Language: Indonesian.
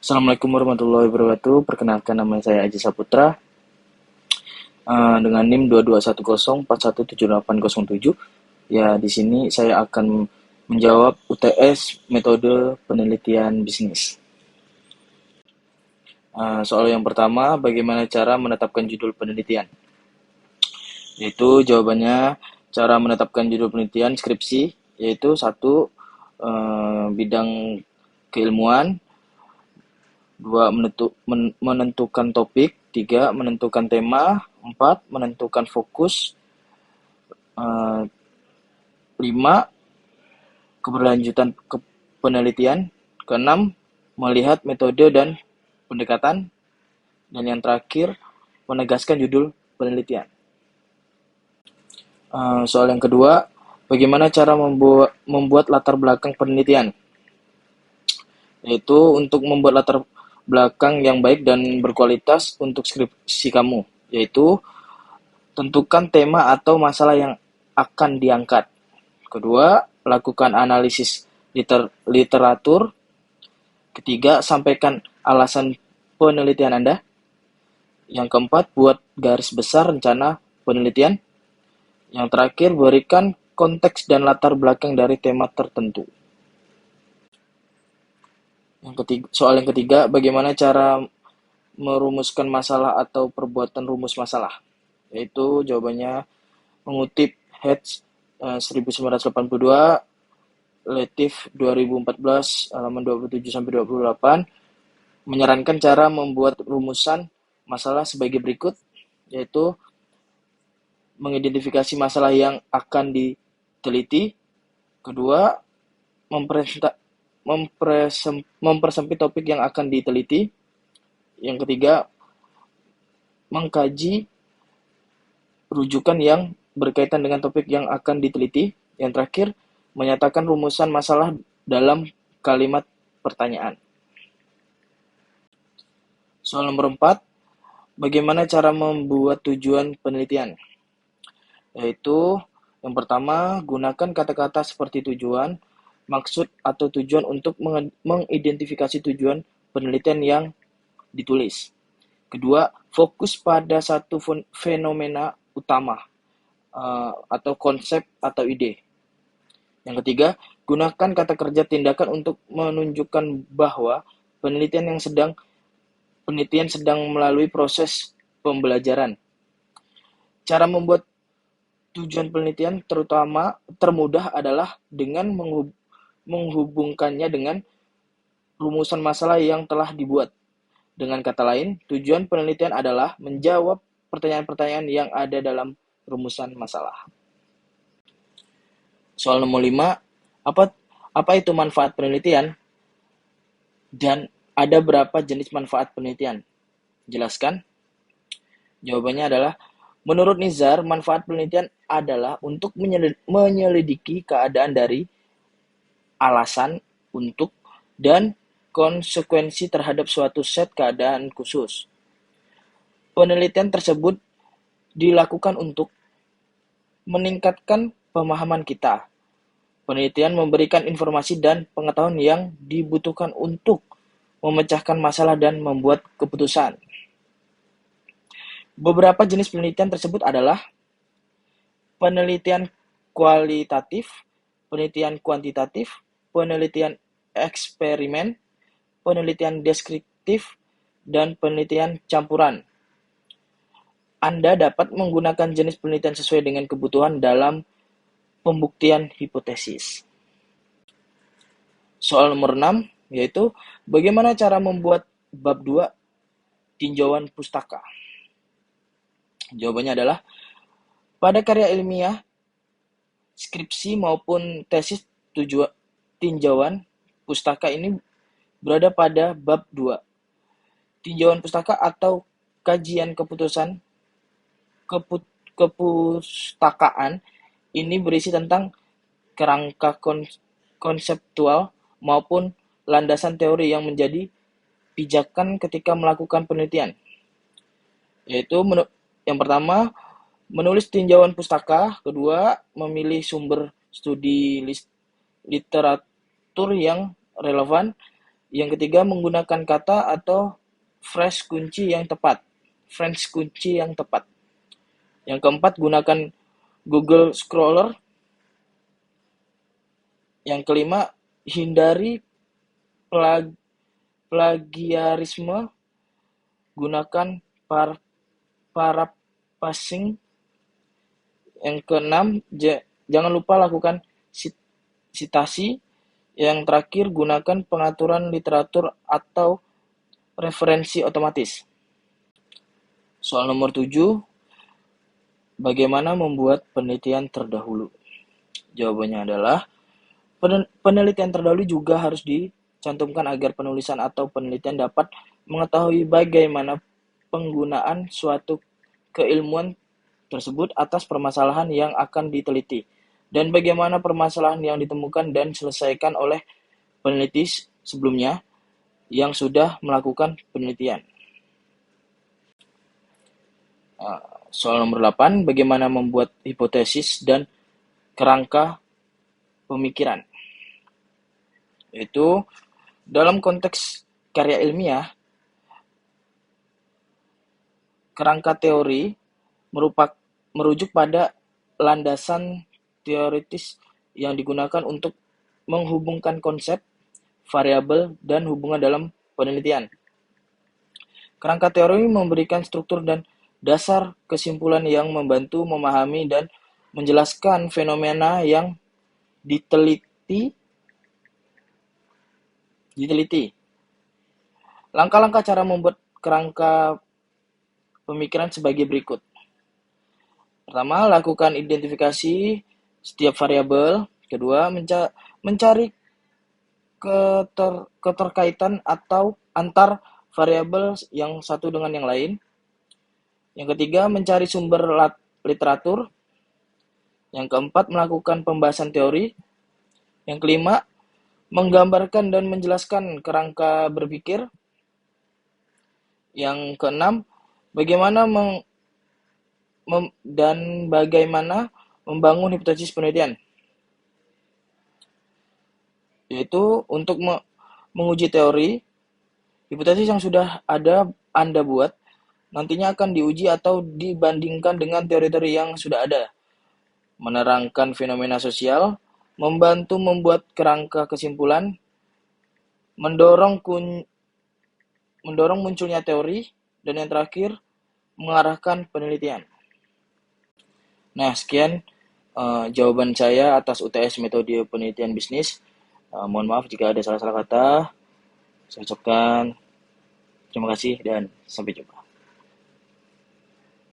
Assalamualaikum warahmatullahi wabarakatuh. Perkenalkan, nama saya Aji Saputra dengan NIM 2210417807. Ya, di sini saya akan menjawab UTS metode penelitian bisnis. Soal yang pertama, bagaimana cara menetapkan judul penelitian? Yaitu jawabannya cara menetapkan judul penelitian skripsi, yaitu satu, bidang keilmuan. Dua, menentukan topik. Tiga, menentukan tema. Empat, menentukan fokus. Eh, Lima, keberlanjutan penelitian. Keenam, melihat metode dan pendekatan. Dan yang terakhir, menegaskan judul penelitian. Soal yang kedua, bagaimana cara membuat latar belakang penelitian? Yaitu untuk membuat latar belakang yang baik dan berkualitas untuk skripsi kamu, yaitu tentukan tema atau masalah yang akan diangkat. Kedua, lakukan analisis literatur. Ketiga, sampaikan alasan penelitian Anda. Yang keempat, buat garis besar rencana penelitian. Yang terakhir, berikan konteks dan latar belakang dari tema tertentu. Soal yang ketiga, bagaimana cara merumuskan masalah atau perbuatan rumus masalah? Yaitu jawabannya mengutip Hetz 1982, Letif 2014, halaman 27-28, menyarankan cara membuat rumusan masalah sebagai berikut, yaitu mengidentifikasi masalah yang akan diteliti. Kedua, mempersempit topik yang akan diteliti. Yang ketiga, mengkaji rujukan yang berkaitan dengan topik yang akan diteliti. Yang terakhir, menyatakan rumusan masalah dalam kalimat pertanyaan. Soal nomor 4, bagaimana cara membuat tujuan penelitian? Yaitu, yang pertama, gunakan kata-kata seperti tujuan, maksud atau tujuan untuk mengidentifikasi tujuan penelitian yang ditulis. Kedua, fokus pada satu fenomena utama atau konsep atau ide. Yang ketiga, gunakan kata kerja tindakan untuk menunjukkan bahwa penelitian sedang melalui proses pembelajaran. Cara membuat tujuan penelitian termudah adalah dengan menghubungkannya dengan rumusan masalah yang telah dibuat. Dengan kata lain, tujuan penelitian adalah menjawab pertanyaan-pertanyaan yang ada dalam rumusan masalah. Soal nomor 5, apa itu manfaat penelitian? Dan ada berapa jenis manfaat penelitian? Jelaskan. Jawabannya adalah, menurut Nizar, manfaat penelitian adalah untuk menyelidiki keadaan dari alasan, untuk, dan konsekuensi terhadap suatu set keadaan khusus. Penelitian tersebut dilakukan untuk meningkatkan pemahaman kita. Penelitian memberikan informasi dan pengetahuan yang dibutuhkan untuk memecahkan masalah dan membuat keputusan. Beberapa jenis penelitian tersebut adalah penelitian kualitatif, penelitian kuantitatif, penelitian eksperimen, penelitian deskriptif, dan penelitian campuran. Anda dapat menggunakan jenis penelitian sesuai dengan kebutuhan dalam pembuktian hipotesis. Soal nomor 6, yaitu bagaimana cara membuat bab 2 tinjauan pustaka. Jawabannya adalah, pada karya ilmiah, skripsi maupun tesis tinjauan pustaka ini berada pada bab 2. Tinjauan pustaka atau kajian kepustakaan ini berisi tentang kerangka konseptual maupun landasan teori yang menjadi pijakan ketika melakukan penelitian. Yaitu yang pertama, menulis tinjauan pustaka. Kedua, memilih sumber studi literatur yang relevan. Yang ketiga, menggunakan kata atau phrase kunci yang tepat. Phrase kunci yang tepat. Yang keempat, gunakan Google Scholar. Yang kelima, hindari plagiarisme. Gunakan paraphrasing. Yang keenam, jangan lupa lakukan sitasi. Yang terakhir, gunakan pengaturan literatur atau referensi otomatis. Soal nomor 7, bagaimana membuat penelitian terdahulu? Jawabannya adalah, penelitian terdahulu juga harus dicantumkan agar penulisan atau penelitian dapat mengetahui bagaimana penggunaan suatu keilmuan tersebut atas permasalahan yang akan diteliti, dan bagaimana permasalahan yang ditemukan dan diselesaikan oleh peneliti sebelumnya yang sudah melakukan penelitian. Soal nomor 8, bagaimana membuat hipotesis dan kerangka pemikiran. Yaitu, dalam konteks karya ilmiah, kerangka teori merujuk pada landasan teoritis yang digunakan untuk menghubungkan konsep, variabel, dan hubungan dalam penelitian. Kerangka teori memberikan struktur dan dasar kesimpulan yang membantu memahami dan menjelaskan fenomena yang diteliti. Langkah-langkah cara membuat kerangka pemikiran sebagai berikut. Pertama, lakukan identifikasi setiap variabel. Kedua, mencari keterkaitan atau antar variabel yang satu dengan yang lain. Yang ketiga, mencari sumber literatur. Yang keempat, melakukan pembahasan teori. Yang kelima, menggambarkan dan menjelaskan kerangka berpikir. Yang keenam, bagaimana membangun hipotesis penelitian. Yaitu untuk menguji teori, hipotesis yang sudah ada Anda buat nantinya akan diuji atau dibandingkan dengan teori-teori yang sudah ada. Menerangkan fenomena sosial, membantu membuat kerangka kesimpulan, mendorong munculnya teori, dan yang terakhir, mengarahkan penelitian. Nah, sekian jawaban saya atas UTS metode penelitian bisnis. Mohon maaf jika ada salah-salah kata. Saya ucapkan terima kasih dan sampai jumpa.